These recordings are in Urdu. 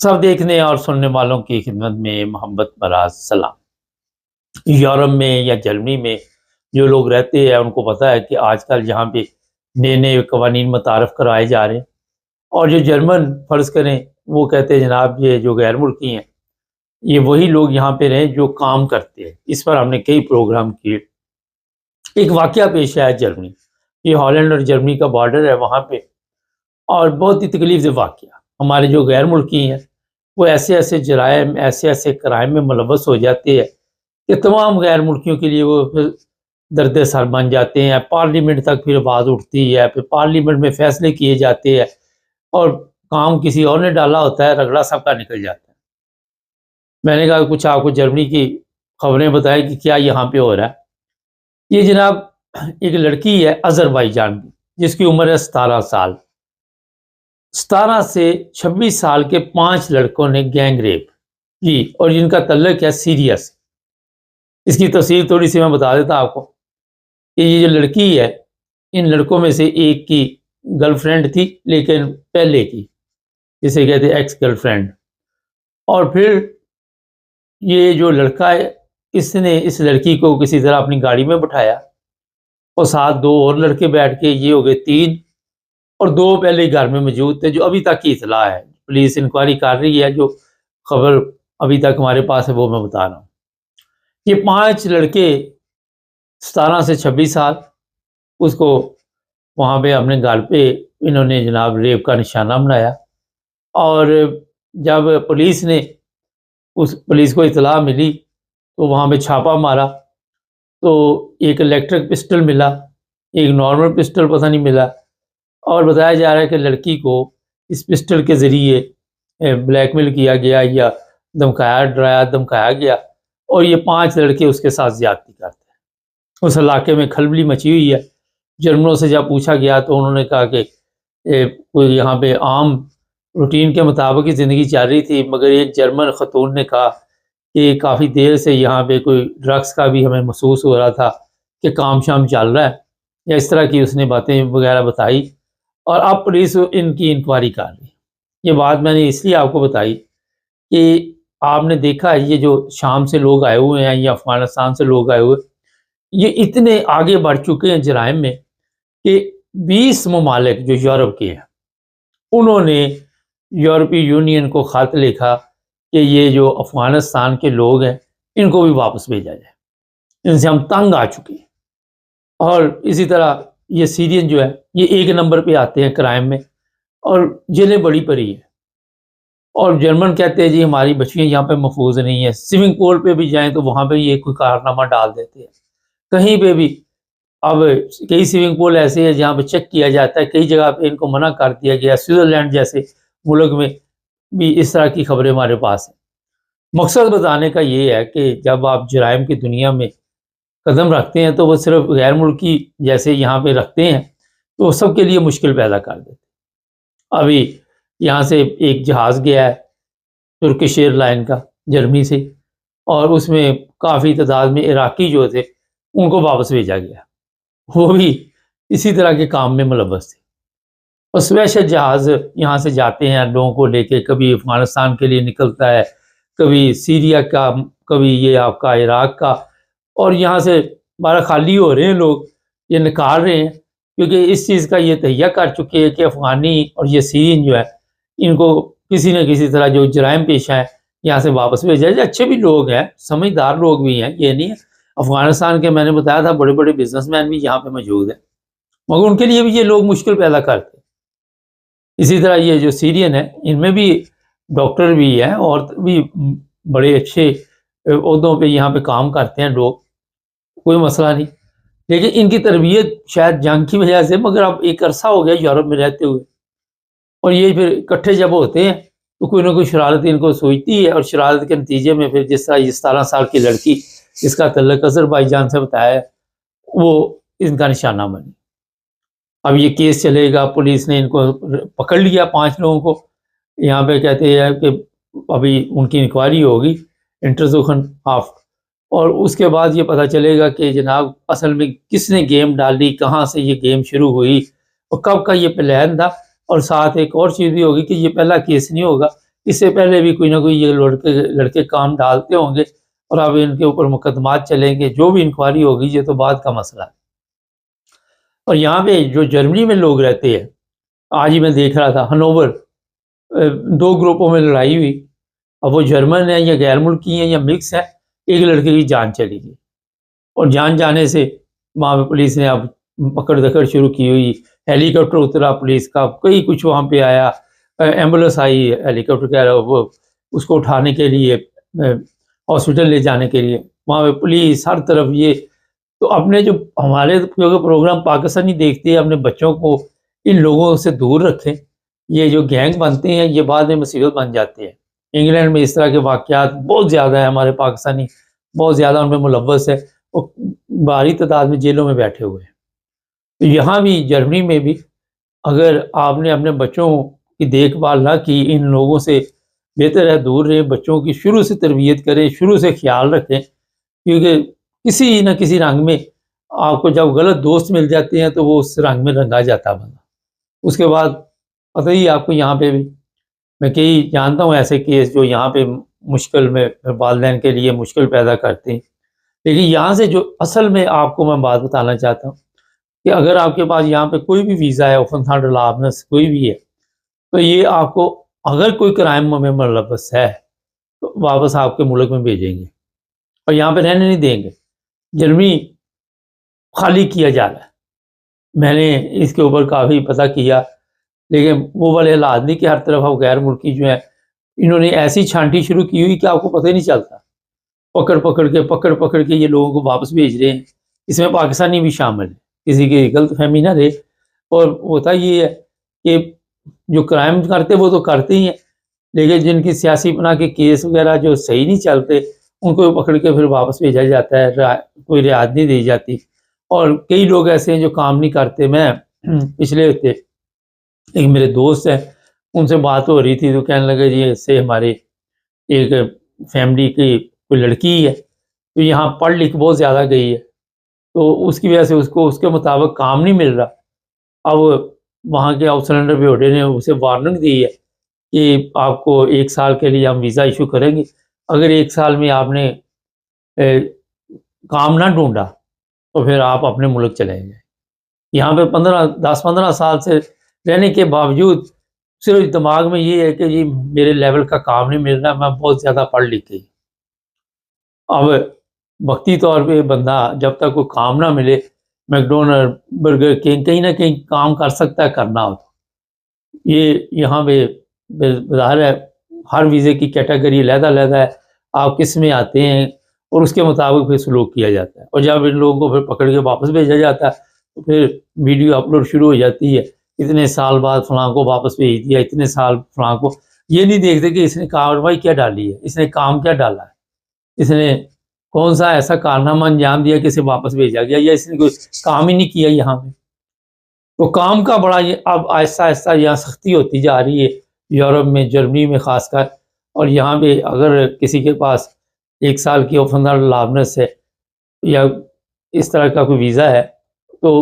سب دیکھنے اور سننے والوں کی خدمت میں محبت براز سلام۔ یورپ میں یا جرمنی میں جو لوگ رہتے ہیں ان کو پتہ ہے کہ آج کل یہاں پہ نئے نئے قوانین متعارف کروائے جا رہے ہیں، اور جو جرمن فرض کریں وہ کہتے ہیں جناب یہ جو غیر ملکی ہیں یہ وہی لوگ یہاں پہ رہیں جو کام کرتے ہیں۔ اس پر ہم نے کئی پروگرام کیے۔ ایک واقعہ پیش آیا جرمنی، یہ ہالینڈ اور جرمنی کا بارڈر ہے وہاں پہ، اور بہت ہی تکلیف دہ واقعہ۔ ہمارے جو غیر ملکی ہیں وہ ایسے ایسے جرائم ایسے ایسے کرائم میں ملوث ہو جاتے ہیں کہ تمام غیر ملکیوں کے لیے وہ پھر درد سر بن جاتے ہیں۔ پارلیمنٹ تک پھر آواز اٹھتی ہے، پھر پارلیمنٹ میں فیصلے کیے جاتے ہیں، اور کام کسی اور نے ڈالا ہوتا ہے، رگڑا سب کا نکل جاتا ہے۔ میں نے کہا کچھ آپ کو جرمنی کی خبریں بتائیں کہ کیا یہاں پہ ہو رہا ہے۔ یہ جناب ایک لڑکی ہے آذربائیجان کی، جس کی عمر ہے 17 سال۔ 17 سے 26 سال کے 5 لڑکوں نے گینگ ریپ کی، اور جن کا تعلق ہے سیریا سے۔ اس کی تفصیل تھوڑی سی میں بتا دیتا آپ کو کہ یہ جو لڑکی ہے، ان لڑکوں میں سے ایک کی گرل فرینڈ تھی، لیکن پہلے کی، جسے کہتے ہیں ایکس گرل فرینڈ۔ اور پھر یہ جو لڑکا ہے اس نے اس لڑکی کو کسی طرح اپنی گاڑی میں بٹھایا، اور ساتھ 2 اور لڑکے بیٹھ کے، یہ ہو گئے 3، اور 2 پہلے ہی گھر میں موجود تھے، جو ابھی تک کی اطلاع ہے۔ پولیس انکوائری کر رہی ہے، جو خبر ابھی تک ہمارے پاس ہے وہ میں بتا رہا ہوں۔ یہ 5 لڑکے 17 سے 26 سال اس کو وہاں پہ اپنے گھر پہ انہوں نے جناب ریپ کا نشانہ بنایا، اور جب پولیس کو اطلاع ملی تو وہاں پہ چھاپا مارا، تو ایک الیکٹرک پسٹل ملا، ایک نارمل پسٹل پتہ نہیں ملا، اور بتایا جا رہا ہے کہ لڑکی کو اس پسٹل کے ذریعے بلیک میل کیا گیا یا ڈرایا دھمکایا گیا، اور یہ 5 لڑکے اس کے ساتھ زیادتی کرتے ہیں۔ اس علاقے میں کھلبلی مچی ہوئی ہے۔ جرمنوں سے جب پوچھا گیا تو انہوں نے کہا کہ کوئی یہاں پہ عام روٹین کے مطابق ہی زندگی چل رہی تھی، مگر ایک جرمن خاتون نے کہا کہ کافی دیر سے یہاں پہ کوئی ڈرگس کا بھی ہمیں محسوس ہو رہا تھا کہ کام شام چل رہا ہے، یا اس طرح کی اس نے باتیں وغیرہ بتائی، اور اب پولیس ان کی انکوائری کر رہی ہے۔ یہ بات میں نے اس لیے آپ کو بتائی کہ آپ نے دیکھا یہ جو شام سے لوگ آئے ہوئے ہیں یا افغانستان سے لوگ آئے ہوئے، یہ اتنے آگے بڑھ چکے ہیں جرائم میں کہ 20 ممالک جو یورپ کے ہیں انہوں نے یورپی یونین کو خط لکھا کہ یہ جو افغانستان کے لوگ ہیں ان کو بھی واپس بھیجا جائے، ان سے ہم تنگ آ چکے ہیں۔ اور اسی طرح یہ سیرین جو ہے یہ 1 نمبر پہ آتے ہیں کرائم میں، اور جیلیں بڑی پڑی ہیں، اور جرمن کہتے ہیں جی ہماری بچیاں یہاں پہ محفوظ نہیں ہیں۔ سوئمنگ پول پہ بھی جائیں تو وہاں پہ یہ کوئی کارنامہ ڈال دیتے ہیں، کہیں پہ بھی۔ اب کئی سوئمنگ پول ایسے ہیں جہاں پہ چیک کیا جاتا ہے، کئی جگہ پہ ان کو منع کر دیا گیا۔ سوئٹزرلینڈ جیسے ملک میں بھی اس طرح کی خبریں ہمارے پاس ہیں۔ مقصد بتانے کا یہ ہے کہ جب آپ جرائم کی دنیا میں قدم رکھتے ہیں تو وہ صرف غیر ملکی جیسے یہاں پہ رکھتے ہیں تو وہ سب کے لیے مشکل پیدا کر دیتے ہیں۔ ابھی یہاں سے ایک جہاز گیا ہے ترکش ایئر لائن کا جرمنی سے، اور اس میں کافی تعداد میں عراقی جو تھے ان کو واپس بھیجا گیا، وہ بھی اسی طرح کے کام میں ملوث تھے۔ اور اسپیشل جہاز یہاں سے جاتے ہیں لوگوں کو لے کے، کبھی افغانستان کے لیے نکلتا ہے، کبھی سیریا کا، کبھی یہ آپ کا عراق کا، اور یہاں سے ہمارا خالی ہو رہے ہیں لوگ، یہ نکال رہے ہیں، کیونکہ اس چیز کا یہ تہیہ کر چکے ہیں کہ افغانی اور یہ سیرین جو ہے ان کو کسی نہ کسی طرح جو جرائم پیشہ ہے یہاں سے واپس بھیجا جائے۔ اچھے بھی لوگ ہیں، سمجھدار لوگ بھی ہیں، یہ نہیں ہے۔ افغانستان کے میں نے بتایا تھا بڑے بڑے بزنس مین بھی یہاں پہ موجود ہیں، مگر ان کے لیے بھی یہ لوگ مشکل پیدا کرتے ہیں۔ اسی طرح یہ جو سیرین ہے ان میں بھی ڈاکٹر بھی ہیں اور بھی بڑے اچھے عہدوں پہ یہاں پہ کام کرتے ہیں لوگ، کوئی مسئلہ نہیں، لیکن ان کی تربیت شاید جنگ کی وجہ سے، مگر اب ایک عرصہ ہو گیا یورپ میں رہتے ہوئے، اور یہ پھر اکٹھے جب ہوتے ہیں تو کوئی نہ کوئی شرارت ان کو سوچتی ہے، اور شرارت کے نتیجے میں پھر جس طرح یہ 17 سال کی لڑکی جس کا تعلق آذربائیجان سے بتایا ہے وہ ان کا نشانہ بنی۔ اب یہ کیس چلے گا، پولیس نے ان کو پکڑ لیا 5 لوگوں کو، یہاں پہ کہتے ہیں کہ ابھی ان کی انکوائری ہوگی انٹرزوکن آف، اور اس کے بعد یہ پتہ چلے گا کہ جناب اصل میں کس نے گیم ڈالی، کہاں سے یہ گیم شروع ہوئی، اور کب کا یہ پلان تھا۔ اور ساتھ ایک اور چیز بھی ہوگی کہ یہ پہلا کیس نہیں ہوگا، اس سے پہلے بھی کوئی نہ کوئی یہ لڑکے کام ڈالتے ہوں گے اور اب ان کے اوپر مقدمات چلیں گے، جو بھی انکوائری ہوگی یہ تو بعد کا مسئلہ ہے۔ اور یہاں پہ جو جرمنی میں لوگ رہتے ہیں، آج ہی میں دیکھ رہا تھا ہنوور، دو گروپوں میں لڑائی ہوئی، اب وہ جرمن ہیں یا غیر ملکی ہیں یا مکس ہیں، ایک لڑکے کی جان چلی گئی، اور جان جانے سے وہاں پہ پولیس نے اب پکڑ دکڑ شروع کی ہوئی، ہیلی کاپٹر اترا پولیس کا، کئی کچھ وہاں پہ آیا، ایمبولینس آئی، ہیلی کاپٹر کہہ رہا وہ اس کو اٹھانے کے لیے، ہاسپٹل لے جانے کے لیے، وہاں پہ پولیس ہر طرف۔ یہ تو اپنے جو ہمارے پروگرام پاکستانی دیکھتے ہیں، اپنے بچوں کو ان لوگوں سے دور رکھیں۔ یہ جو گینگ بنتے ہیں یہ بعد میں مصیبت بن جاتے ہیں۔ انگلینڈ میں اس طرح کے واقعات بہت زیادہ ہیں، ہمارے پاکستانی بہت زیادہ ان میں ملوث ہے اور بھاری تعداد میں جیلوں میں بیٹھے ہوئے ہیں۔ تو یہاں بھی جرمنی میں بھی اگر آپ نے اپنے بچوں کی دیکھ بھال نہ کی، ان لوگوں سے بہتر ہے دور رہیں، بچوں کی شروع سے تربیت کریں، شروع سے خیال رکھیں، کیونکہ کسی نہ کسی رنگ میں آپ کو جب غلط دوست مل جاتے ہیں تو وہ اس رنگ میں رنگا جاتا بندہ۔ اس کے بعد پتہ ہی آپ کو یہاں پہ بھی میں کئی جانتا ہوں ایسے کیس جو یہاں پہ مشکل میں والدین کے لیے مشکل پیدا کرتے ہیں۔ لیکن یہاں سے جو اصل میں آپ کو میں بات بتانا چاہتا ہوں کہ اگر آپ کے پاس یہاں پہ کوئی بھی ویزا ہے، اوفنتھانڈلابنس کوئی بھی ہے، تو یہ آپ کو اگر کوئی کرائم میں ملوث ہے تو واپس آپ کے ملک میں بھیجیں گے اور یہاں پہ رہنے نہیں دیں گے۔ جرمنی خالی کیا جا رہا ہے، میں نے اس کے اوپر کافی پتہ کیا، لیکن وہ والے حالات نہیں کہ ہر طرف اب غیر ملکی جو ہیں انہوں نے ایسی چھانٹی شروع کی ہوئی کہ آپ کو پتہ ہی نہیں چلتا، پکڑ کے یہ لوگوں کو واپس بھیج رہے ہیں۔ اس میں پاکستانی بھی شامل ہے، کسی کی غلط فہمی نہ رہے۔ اور ہوتا یہ ہے کہ جو کرائم کرتے وہ تو کرتے ہی ہیں، لیکن جن کی سیاسی پناہ کے کیس وغیرہ جو صحیح نہیں چلتے ان کو پکڑ کے پھر واپس بھیجا جاتا ہے، کوئی رعایت نہیں دی جاتی۔ اور کئی لوگ ایسے ہیں جو کام نہیں کرتے۔ میں پچھلے ہفتے ایک میرے دوست ہیں، ان سے بات ہو رہی تھی تو کہنے لگے جی اس سے ہمارے ایک فیملی کی کوئی لڑکی ہے تو یہاں پڑھ لکھ بہت زیادہ گئی ہے، تو اس کی وجہ سے اس کو اس کے مطابق کام نہیں مل رہا۔ اب وہاں کے ہاؤس لینڈر بیوٹے نے اسے وارننگ دی ہے کہ آپ کو 1 سال کے لیے ہم ویزا ایشو کریں گے، اگر 1 سال میں آپ نے کام نہ ڈھونڈا تو پھر آپ اپنے ملک چلیں گے۔ یہاں پہ 10-15 سال سے رہنے کے باوجود صرف دماغ میں یہ ہے کہ جی میرے لیول کا کام نہیں مل رہا، میں بہت زیادہ پڑھ لکھ گئی۔ اب وقتی طور پہ بندہ جب تک کوئی کام نہ ملے، میکڈونلڈ، برگر کنگ، کہیں نہ کہیں کام کر سکتا ہے، کرنا ہو تو یہ یہاں پہ ظاہر ہے ہر ویزے کی کیٹیگری علیحدہ ہے، آپ کس میں آتے ہیں اور اس کے مطابق پھر سلوک کیا جاتا ہے۔ اور جب ان لوگوں کو پھر پکڑ کے واپس بھیجا جاتا ہے تو پھر ویڈیو اپلوڈ شروع ہو جاتی ہے، اتنے سال بعد فلاں کو واپس بھیج دیا، اتنے سال فلاں کو۔ یہ نہیں دیکھتے کہ اس نے کارروائی کیا ڈالی ہے، اس نے کام کیا ڈالا ہے، اس نے کون سا ایسا کارنامہ انجام دیا کہ اسے واپس بھیجا گیا، یا اس نے کوئی کام ہی نہیں کیا یہاں پہ۔ تو کام کا بڑا یہ اب آہستہ آہستہ یہاں سختی ہوتی جا رہی ہے، یورپ میں، جرمنی میں خاص کر۔ اور یہاں پہ اگر کسی کے پاس 1 سال کی اوفنتھانڈلابنس ہے یا اس طرح کا کوئی ویزا ہے تو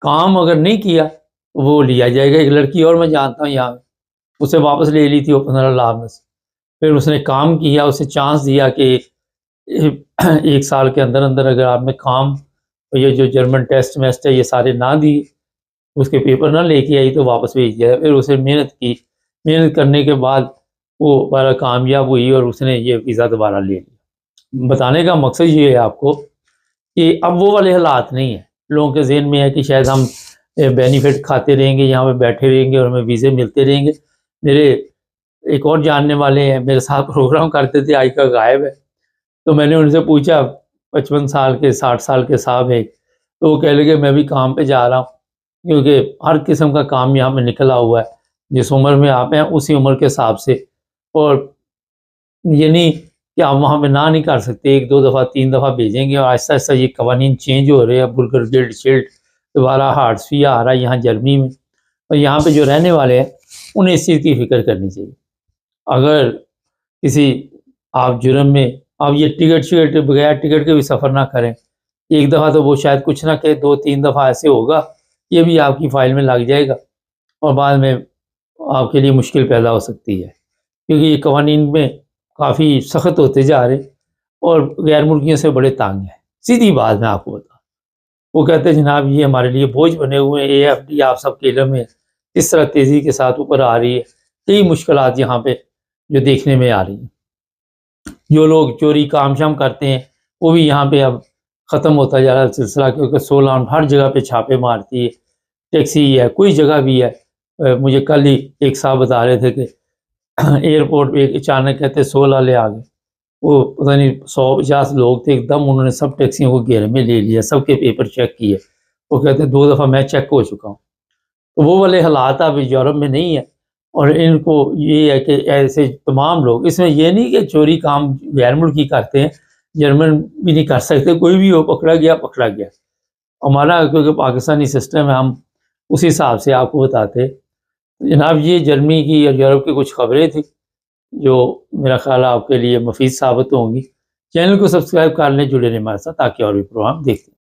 کام اگر نہیں کیا وہ لیا جائے گا۔ ایک لڑکی اور میں جانتا ہوں یہاں، اسے واپس لے لی تھی اوفنتھانڈلابنس، پھر اس نے کام کیا، اسے چانس دیا کہ 1 سال کے اندر اندر اگر آپ نے کام، یہ جو جرمن ٹیسٹ میسٹ ہے یہ سارے نہ دی، اس کے پیپر نہ لے کے آئی تو واپس بھیج دیا۔ پھر اسے محنت کی، محنت کرنے کے بعد وہ بڑا کامیاب ہوئی اور اس نے یہ ویزا دوبارہ لے لیا۔ بتانے کا مقصد یہ ہے آپ کو کہ اب وہ والے حالات نہیں ہیں۔ لوگوں کے ذہن میں ہے کہ شاید ہم بینیفٹ کھاتے رہیں گے، یہاں پہ بیٹھے رہیں گے اور ہمیں ویزے ملتے رہیں گے۔ میرے ایک اور جاننے والے ہیں، میرے ساتھ پروگرام کرتے تھے، آج کا غائب ہے، تو میں نے ان سے پوچھا، 55 سال کے 60 سال کے صاحب ہیں، تو وہ کہہ لگے میں بھی کام پہ جا رہا ہوں، کیونکہ ہر قسم کا کام یہاں پہ نکلا ہوا ہے، جس عمر میں آپ ہیں اسی عمر کے حساب سے۔ اور یہ نہیں کہ آپ وہاں پہ نہ نہیں کر سکتے، 1-2 دفعہ 3 دفعہ بھیجیں گے، اور آہستہ آہستہ یہ قوانین چینج ہو رہے ہیں۔ برگر گلڈ شیلڈ دوبارہ ہارٹس فی آ رہا ہے یہاں جرمنی میں، اور یہاں پہ جو رہنے والے ہیں انہیں اس چیز کی فکر کرنی چاہیے۔ اگر کسی آپ جرم میں، آپ یہ ٹکٹ بغیر ٹکٹ کے بھی سفر نہ کریں، 1 دفعہ تو وہ شاید کچھ نہ کہ 2-3 دفعہ ایسے ہوگا، یہ بھی آپ کی فائل میں لگ جائے گا اور بعد میں آپ کے لیے مشکل پیدا ہو سکتی ہے۔ کیونکہ یہ قوانین میں کافی سخت ہوتے جا رہے اور غیر ملکیوں سے بڑے تانگ ہیں۔ سیدھی بات میں آپ کو بتاؤں، وہ کہتے ہیں جناب یہ ہمارے لیے بوجھ بنے ہوئے ہیں، AFD آپ سب کے علم ہے اس طرح تیزی کے ساتھ اوپر آ رہی ہے، کئی مشکلات یہاں پہ جو دیکھنے میں آ رہی ہیں۔ جو لوگ چوری کام شام کرتے ہیں وہ بھی یہاں پہ اب ختم ہوتا جا رہا ہے سلسلہ، کیونکہ سولان ہر جگہ پہ چھاپے مارتی ہے، ٹیکسی ہے، کوئی جگہ بھی ہے۔ مجھے کل ہی ایک صاحب بتا رہے تھے کہ ایئرپورٹ پہ اچانک کہتے 16 لے آ گئے، وہ پتہ نہیں 150 لوگ تھے، ایک دم انہوں نے سب ٹیکسیوں کو گھیرے میں لے لیا، سب کے پیپر چیک کیے۔ وہ کہتے ہیں 2 دفعہ میں چیک ہو چکا ہوں۔ تو وہ والے حالات اب یورپ میں نہیں ہے، اور ان کو یہ ہے کہ ایسے تمام لوگ، اس میں یہ نہیں کہ چوری کام غیر ملکی کرتے ہیں، جرمن بھی نہیں کر سکتے، کوئی بھی ہو پکڑا گیا پکڑا گیا۔ ہمارا کیونکہ پاکستانی سسٹم ہے، ہم اسی حساب سے آپ کو بتاتے۔ جناب یہ جرمنی کی اور یورپ کی کچھ خبریں تھیں جو میرا خیال ہے آپ کے لیے مفید ثابت ہوں گی۔ چینل کو سبسکرائب کر لیں، جڑے رہیں ہمارے ساتھ تاکہ اور بھی پروگرام دیکھتے ہیں۔